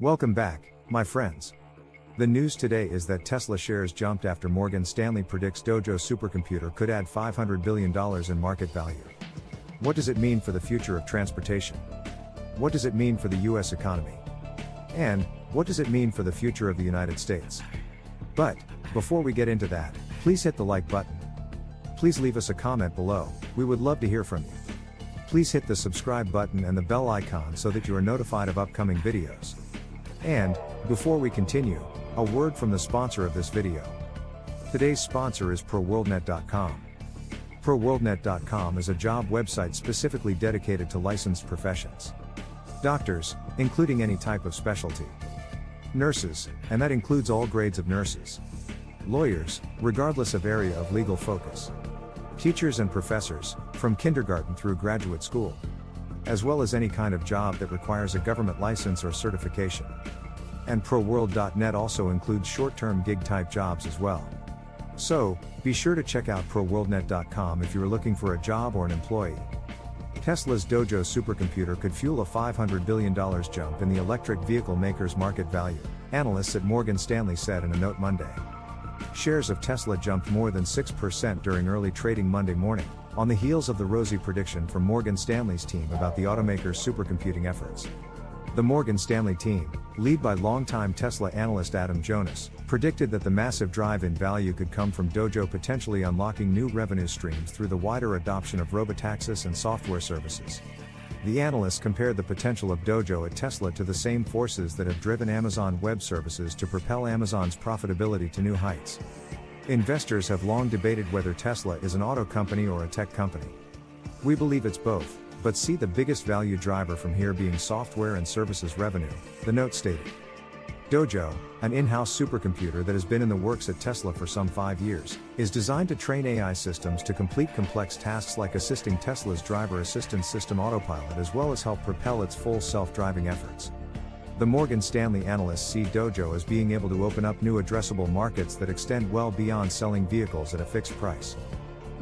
Welcome back, my friends. The news today is that Tesla shares jumped after Morgan Stanley predicts Dojo supercomputer could add $500 billion in market value. What does it mean for the future of transportation? What does it mean for the US economy? And, what does it mean for the future of the United States? But, before we get into that, please hit the like button. Please leave us a comment below, we would love to hear from you. Please hit the subscribe button and the bell icon so that you are notified of upcoming videos. And, before we continue, a word from the sponsor of this video. Today's sponsor is ProWorldNet.com. ProWorldNet.com is a job website specifically dedicated to licensed professions. Doctors, including any type of specialty. Nurses, and that includes all grades of nurses. Lawyers, regardless of area of legal focus. Teachers and professors, from kindergarten through graduate school. As well as any kind of job that requires a government license or certification. And ProWorld.net also includes short-term gig-type jobs as well. So, be sure to check out ProWorldNet.com if you are looking for a job or an employee. Tesla's Dojo supercomputer could fuel a $500 billion jump in the electric vehicle maker's market value, analysts at Morgan Stanley said in a note Monday. Shares of Tesla jumped more than 6% during early trading Monday morning, on the heels of the rosy prediction from Morgan Stanley's team about the automaker's supercomputing efforts. The Morgan Stanley team, led by longtime Tesla analyst Adam Jonas, predicted that the massive drive in value could come from Dojo potentially unlocking new revenue streams through the wider adoption of robotaxis and software services. The analysts compared the potential of Dojo at Tesla to the same forces that have driven Amazon Web Services to propel Amazon's profitability to new heights. Investors have long debated whether Tesla is an auto company or a tech company. We believe it's both, but see the biggest value driver from here being software and services revenue, the note stated. Dojo, an in-house supercomputer that has been in the works at Tesla for some 5 years, is designed to train AI systems to complete complex tasks like assisting Tesla's driver assistance system Autopilot as well as help propel its full self-driving efforts. The Morgan Stanley analysts see Dojo as being able to open up new addressable markets that extend well beyond selling vehicles at a fixed price.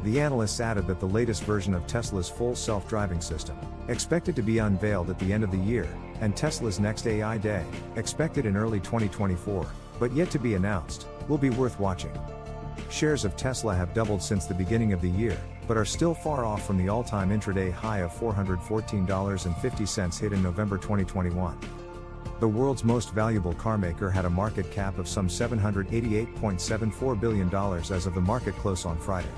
The analysts added that the latest version of Tesla's full self-driving system, expected to be unveiled at the end of the year, and Tesla's next AI Day, expected in early 2024, but yet to be announced, will be worth watching. Shares of Tesla have doubled since the beginning of the year, but are still far off from the all-time intraday high of $414.50 hit in November 2021. The world's most valuable carmaker had a market cap of some $788.74 billion as of the market close on Friday.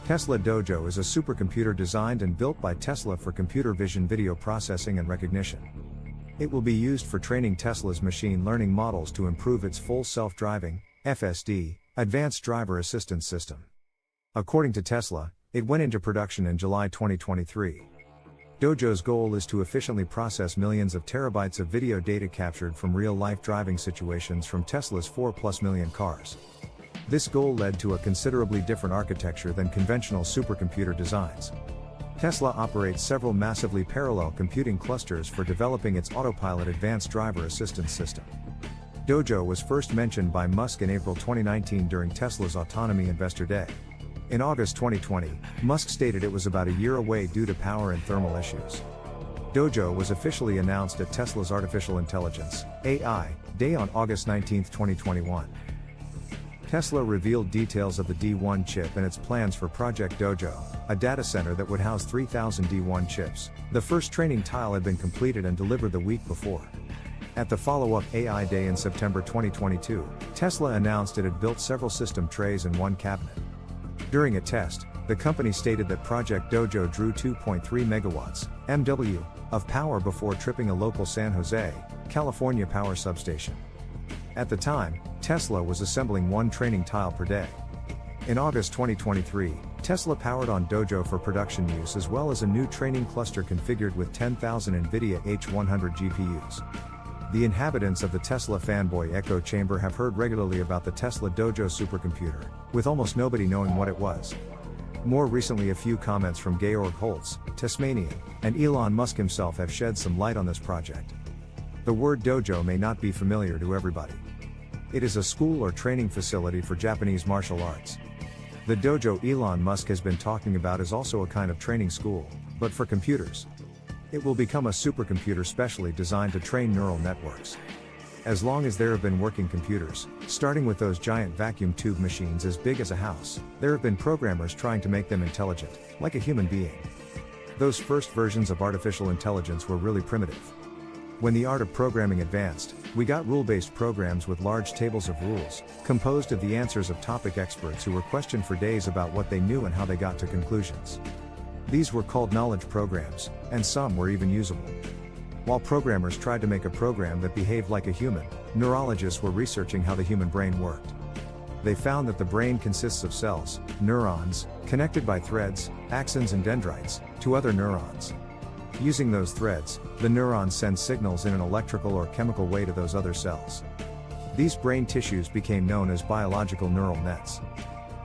Tesla Dojo is a supercomputer designed and built by Tesla for computer vision video processing and recognition. It will be used for training Tesla's machine learning models to improve its full self-driving, FSD, advanced driver assistance system. According to Tesla, it went into production in July 2023. Dojo's goal is to efficiently process millions of terabytes of video data captured from real-life driving situations from Tesla's 4+ million cars. This goal led to a considerably different architecture than conventional supercomputer designs. Tesla operates several massively parallel computing clusters for developing its Autopilot advanced driver assistance system. Dojo was first mentioned by Musk in April 2019 during Tesla's Autonomy Investor Day. In August 2020, Musk stated it was about a year away due to power and thermal issues. Dojo was officially announced at Tesla's Artificial Intelligence, AI, Day on August 19, 2021. Tesla revealed details of the D1 chip and its plans for Project Dojo, a data center that would house 3,000 D1 chips. The first training tile had been completed and delivered the week before. At the follow-up AI Day in September 2022, Tesla announced it had built several system trays in one cabinet. During a test, the company stated that Project Dojo drew 2.3 megawatts, MW, of power before tripping a local San Jose, California power substation. At the time, Tesla was assembling one training tile per day. In August 2023, Tesla powered on Dojo for production use as well as a new training cluster configured with 10,000 NVIDIA H100 GPUs. The inhabitants of the Tesla fanboy echo chamber have heard regularly about the Tesla Dojo supercomputer, with almost nobody knowing what it was. More recently, a few comments from Georg Holtz, Tasmanian, and Elon Musk himself have shed some light on this project. The word dojo may not be familiar to everybody. It is a school or training facility for Japanese martial arts. The dojo Elon Musk has been talking about is also a kind of training school, but for computers. It will become a supercomputer specially designed to train neural networks. As long as there have been working computers, starting with those giant vacuum tube machines as big as a house, there have been programmers trying to make them intelligent, like a human being. Those first versions of artificial intelligence were really primitive. When the art of programming advanced, we got rule-based programs with large tables of rules, composed of the answers of topic experts who were questioned for days about what they knew and how they got to conclusions. These were called knowledge programs, and some were even usable. While programmers tried to make a program that behaved like a human, neurologists were researching how the human brain worked. They found that the brain consists of cells, neurons, connected by threads, axons and dendrites, to other neurons. Using those threads, the neurons send signals in an electrical or chemical way to those other cells. These brain tissues became known as biological neural nets.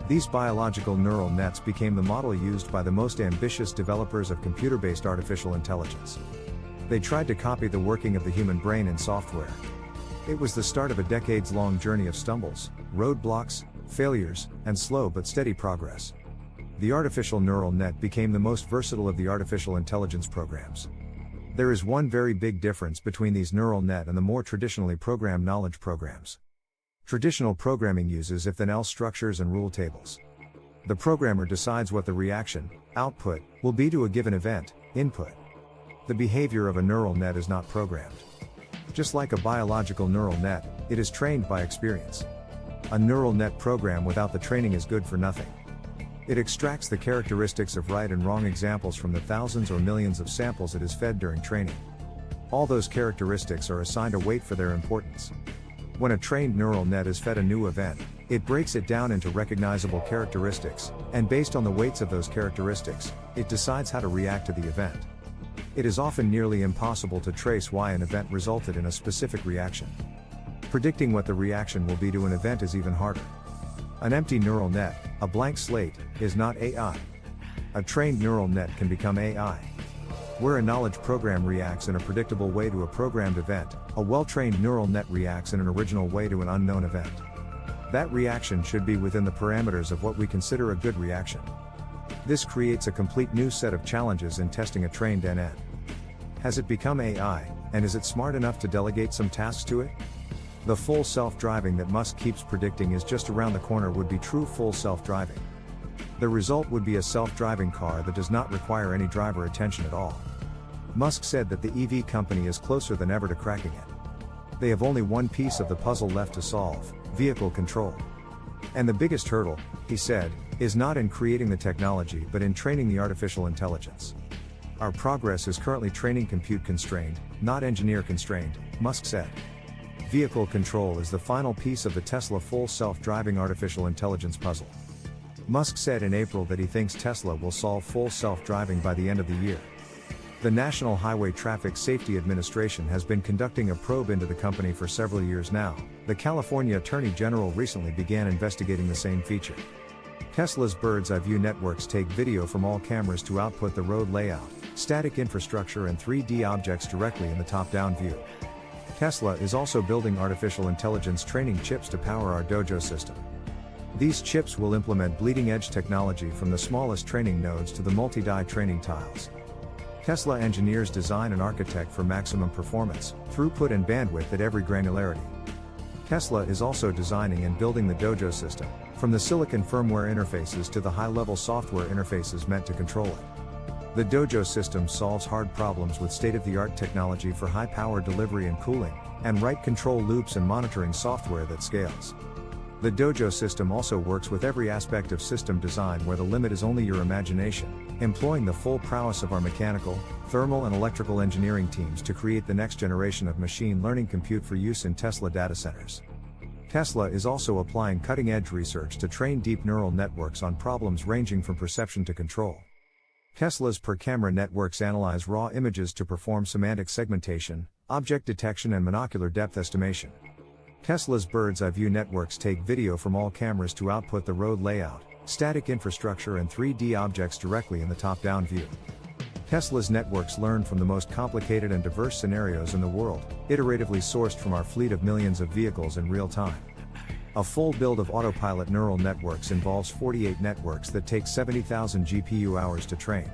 These biological neural nets became the model used by the most ambitious developers of computer-based artificial intelligence. They tried to copy the working of the human brain in software. It was the start of a decades-long journey of stumbles, roadblocks, failures, and slow but steady progress. The artificial neural net became the most versatile of the artificial intelligence programs. There is one very big difference between these neural net and the more traditionally programmed knowledge programs. Traditional programming uses if-then-else structures and rule tables. The programmer decides what the reaction, output, will be to a given event, input. The behavior of a neural net is not programmed. Just like a biological neural net, it is trained by experience. A neural net program without the training is good for nothing. It extracts the characteristics of right and wrong examples from the thousands or millions of samples it is fed during training. All those characteristics are assigned a weight for their importance. When a trained neural net is fed a new event, it breaks it down into recognizable characteristics, and based on the weights of those characteristics, it decides how to react to the event. It is often nearly impossible to trace why an event resulted in a specific reaction. Predicting what the reaction will be to an event is even harder. An empty neural net, a blank slate, is not AI. A trained neural net can become AI. Where a knowledge program reacts in a predictable way to a programmed event, a well-trained neural net reacts in an original way to an unknown event. That reaction should be within the parameters of what we consider a good reaction. This creates a complete new set of challenges in testing a trained NN. Has it become AI, and is it smart enough to delegate some tasks to it? The full self-driving that Musk keeps predicting is just around the corner would be true full self-driving. The result would be a self-driving car that does not require any driver attention at all. Musk said that the EV company is closer than ever to cracking it. They have only one piece of the puzzle left to solve: vehicle control. And the biggest hurdle, he said, is not in creating the technology but in training the artificial intelligence. Our progress is currently training compute constrained, not engineer constrained, Musk said. Vehicle control is the final piece of the Tesla full self-driving artificial intelligence puzzle. Musk said in April that he thinks Tesla will solve full self-driving by the end of the year. The National Highway Traffic Safety Administration has been conducting a probe into the company for several years now. The California Attorney General recently began investigating the same feature. Tesla's bird's-eye view networks take video from all cameras to output the road layout, static infrastructure and 3D objects directly in the top-down view. Tesla is also building artificial intelligence training chips to power our Dojo system. These chips will implement bleeding-edge technology from the smallest training nodes to the multi-die training tiles. Tesla engineers design and architect for maximum performance, throughput and bandwidth at every granularity. Tesla is also designing and building the Dojo system, from the silicon firmware interfaces to the high-level software interfaces meant to control it. The Dojo system solves hard problems with state-of-the-art technology for high power delivery and cooling, and right control loops and monitoring software that scales. The Dojo system also works with every aspect of system design where the limit is only your imagination, employing the full prowess of our mechanical, thermal and electrical engineering teams to create the next generation of machine learning compute for use in Tesla data centers. Tesla is also applying cutting-edge research to train deep neural networks on problems ranging from perception to control. Tesla's per-camera networks analyze raw images to perform semantic segmentation, object detection and monocular depth estimation. Tesla's bird's-eye view networks take video from all cameras to output the road layout, static infrastructure and 3D objects directly in the top-down view. Tesla's networks learn from the most complicated and diverse scenarios in the world, iteratively sourced from our fleet of millions of vehicles in real time. A full build of autopilot neural networks involves 48 networks that take 70,000 GPU hours to train.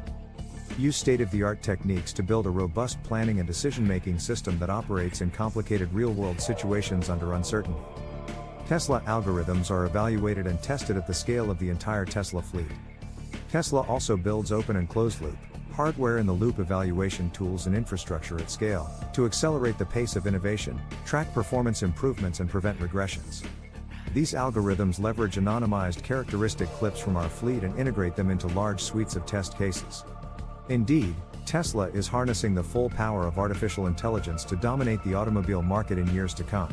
use state-of-the-art techniques to build a robust planning and decision-making system that operates in complicated real-world situations under uncertainty. Tesla algorithms are evaluated and tested at the scale of the entire Tesla fleet. Tesla also builds open and closed-loop, hardware-in-the-loop evaluation tools and infrastructure at scale, to accelerate the pace of innovation, track performance improvements and prevent regressions. These algorithms leverage anonymized characteristic clips from our fleet and integrate them into large suites of test cases. Indeed, Tesla is harnessing the full power of artificial intelligence to dominate the automobile market in years to come.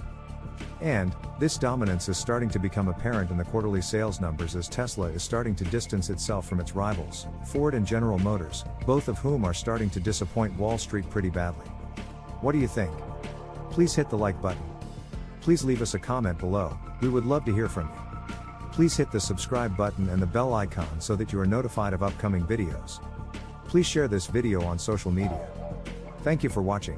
And, this dominance is starting to become apparent in the quarterly sales numbers as Tesla is starting to distance itself from its rivals, Ford and General Motors, both of whom are starting to disappoint Wall Street pretty badly. What do you think? Please hit the like button. Please leave us a comment below, we would love to hear from you. Please hit the subscribe button and the bell icon so that you are notified of upcoming videos. Please share this video on social media. Thank you for watching.